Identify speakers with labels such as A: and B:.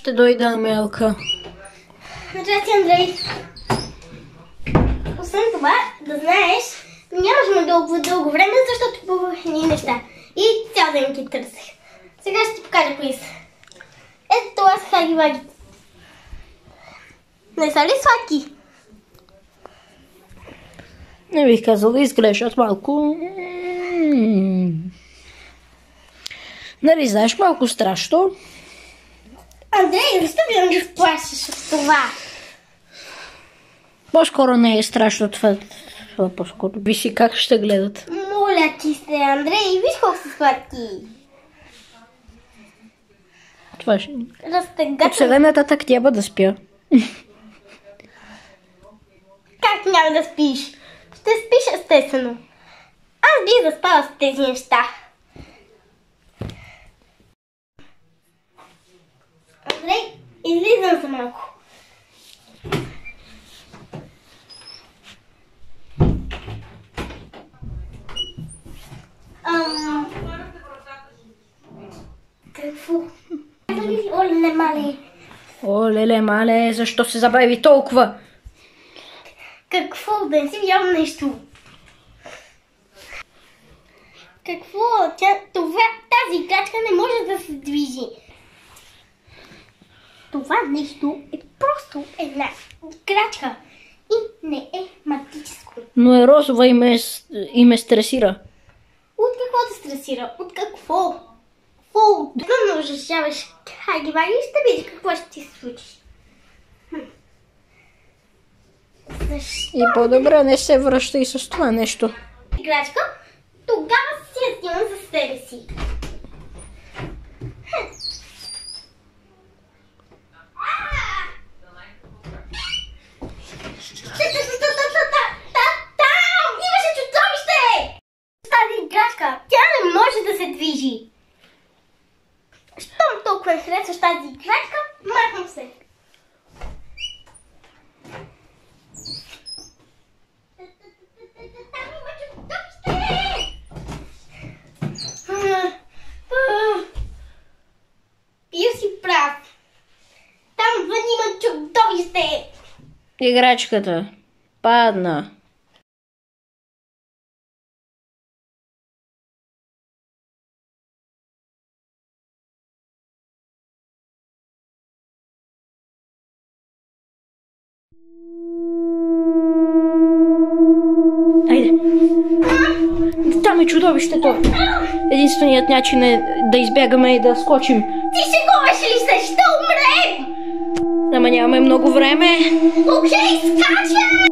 A: Ще дойда, Мелка.
B: Здрасти, Андрей. Освен това, да знаеш, нямаш толкова дълго време, защото купувах едни неща. И цял ден ги търсех. Сега ще ти покажа кои са. Ето това са хаги-ваги. Не са ли сладки?
A: Не бих казала, изглеждат малко... Нали знаеш, малко страшно.
B: Андрей, защо ми да сплашиш от това?
A: По-скоро не е страшно това. По-скоро виси как ще гледат.
B: Моля ти се, Андрей, виж колко са сладки.
A: Това ще...
B: Разтегата.
A: От сега нататък трябва да спя.
B: Как няма да спиш? Ще спиш естествено. Аз бих заспала с тези неща. Андрей, излизам за малко. Какво? Оле, мале.
A: Оле, мале, защо се забави толкова?
B: Какво? Да не си видял нещо. Какво? Тази играчка не може да се движи. Това нещо е просто една играчка и не е магическо.
A: Но е розова и ме стресира.
B: От какво те стресира? От какво? Трудно ужасяваш хаги-ваги и ще видиш какво ще ти се случи. Защо?
A: И по-добре не се връща и с това нещо.
B: Играчка, тогава си я снимам за себе си. Там! Имаше чудовище! Тази играчка, тя не може да се движи. Щом толкова не харесваш тази играчка, махам се. Там има чудовище! Бил си прав. Там вън има чудовище.
A: Играчката падна. Айде. Там е чудовището. Единственият начин е да избягаме и да скочим.
B: Ти шегуваш ли се? Ще умрем!
A: Ама нямаме много време.
B: Окей, скачай!